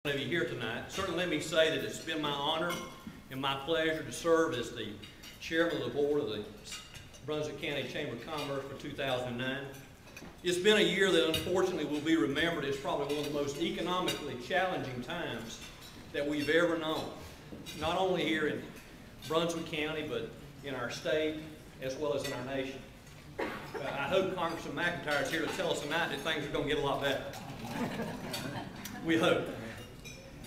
Of you here tonight. Certainly let me say that it's been my honor and my pleasure to serve as the chairman of the board of the Brunswick County Chamber of Commerce for 2009. It's been a year that unfortunately will be remembered as probably one of the most economically challenging times that we've ever known, not only here in Brunswick County but in our state as well as in our nation. I hope Congressman McIntyre is here to tell us tonight that things are going to get a lot better. We hope.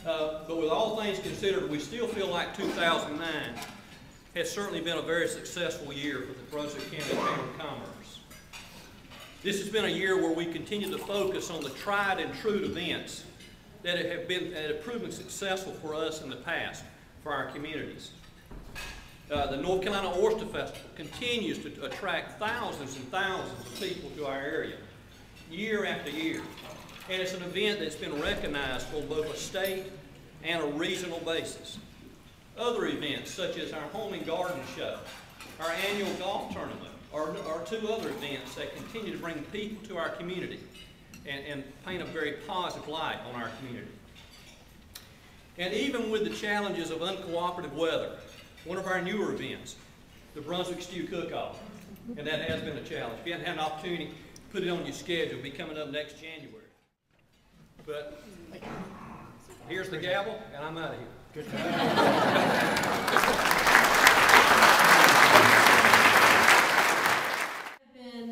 But with all things considered, we still feel like 2009 has certainly been a very successful year for the Brunswick County Chamber of Commerce. This has been a year where we continue to focus on the tried and true events that have proven successful for us in the past for our communities. The North Carolina Oyster Festival continues to attract thousands and thousands of people to our area year after year. And it's an event that's been recognized on both a state and a regional basis. Other events, such as our Home and Garden Show, our annual golf tournament, are two other events that continue to bring people to our community and paint a very positive light on our community. And even with the challenges of uncooperative weather, one of our newer events, the Brunswick Stew Cook-Off, and that has been a challenge. If you haven't had an opportunity, put it on your schedule. It'll be coming up next January. But here's the gavel, and I'm out of here. Good job.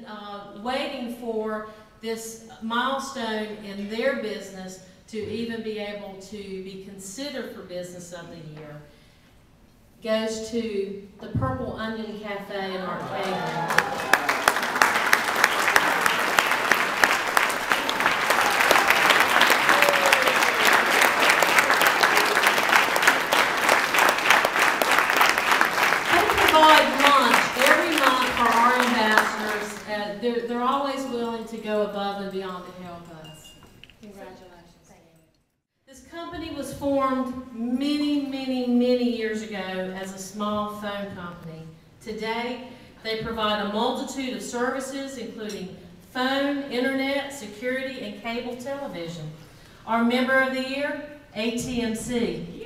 I've been waiting for this milestone in their business to even be able to be considered for Business of the Year. Goes to the Purple Onion Cafe and Arcade. They're always willing to go above and beyond to help us. Congratulations. This company was formed many years ago as a small phone company. Today, they provide a multitude of services including phone, internet, security, and cable television. Our member of the year, ATMC.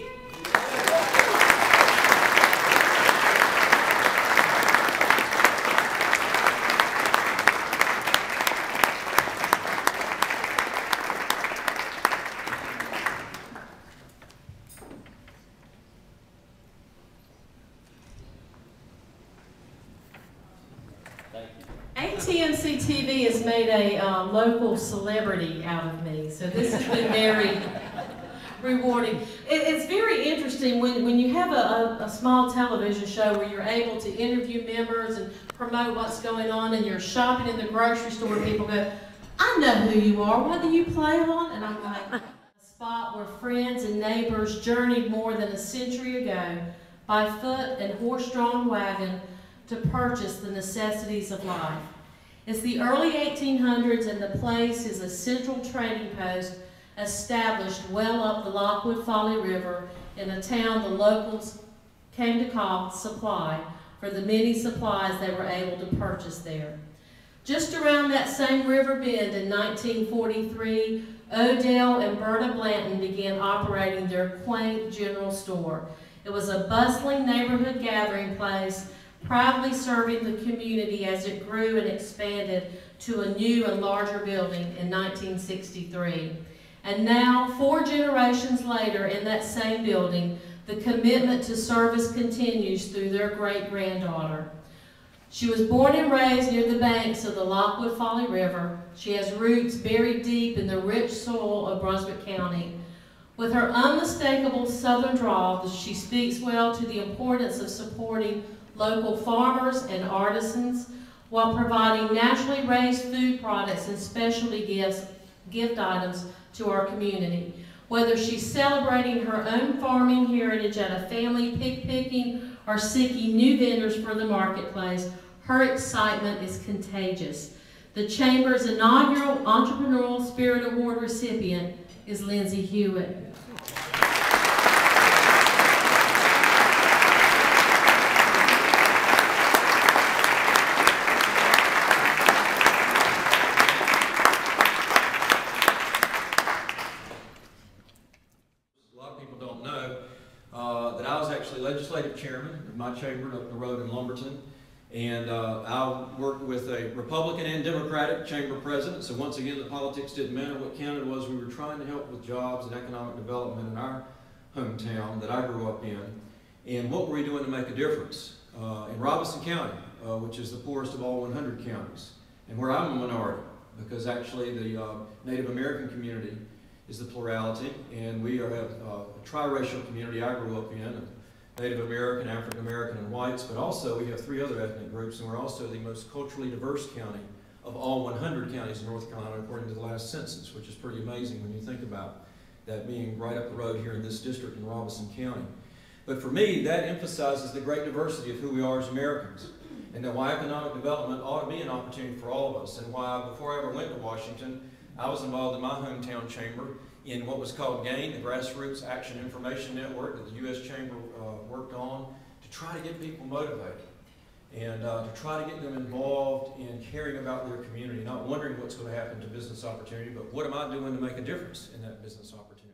ATMC TV has made a local celebrity out of me, so this has been very rewarding. It's very interesting when you have a small television show where you're able to interview members and promote what's going on, and you're shopping in the grocery store and people go, I know who you are, what do you play on? And I'm like, a spot where friends and neighbors journeyed more than a century ago by foot and horse-drawn wagon to purchase the necessities of life. It's the early 1800s, and the place is a central trading post established well up the Lockwood Folly River in a town the locals came to call Supply for the many supplies they were able to purchase there. Just around that same river bend in 1943, Odell and Berta Blanton began operating their quaint general store. It was a bustling neighborhood gathering place, proudly serving the community as it grew and expanded to a new and larger building in 1963. And now, 4 generations later in that same building, the commitment to service continues through their great-granddaughter. She was born and raised near the banks of the Lockwood Folly River. She has roots buried deep in the rich soil of Brunswick County. With her unmistakable southern drawl, she speaks well to the importance of supporting local farmers and artisans while providing naturally raised food products and specialty gift items to our community. Whether she's celebrating her own farming heritage at a family pig picking or seeking new vendors for the marketplace, her excitement is contagious. The Chamber's inaugural Entrepreneurial Spirit Award recipient is Lindsay Hewitt. my chamber up the road in Lumberton. And I worked with a Republican and Democratic chamber president. So once again, the politics didn't matter. What counted was we were trying to help with jobs and economic development in our hometown that I grew up in. And what were we doing to make a difference? In Robeson County, which is the poorest of all 100 counties, and where I'm a minority, because actually the Native American community is the plurality, and we have a triracial community I grew up in, of Native American, African American, and whites, but also we have 3 other ethnic groups, and we're also the most culturally diverse county of all 100 counties in North Carolina, according to the last census, which is pretty amazing when you think about that being right up the road here in this district in Robeson County. But for me, that emphasizes the great diversity of who we are as Americans, and that why economic development ought to be an opportunity for all of us, and why before I ever went to Washington, I was involved in my hometown chamber in what was called GAIN, the Grassroots Action Information Network that the U.S. Chamber worked on to try to get people motivated and to try to get them involved in caring about their community, not wondering what's going to happen to business opportunity, but what am I doing to make a difference in that business opportunity.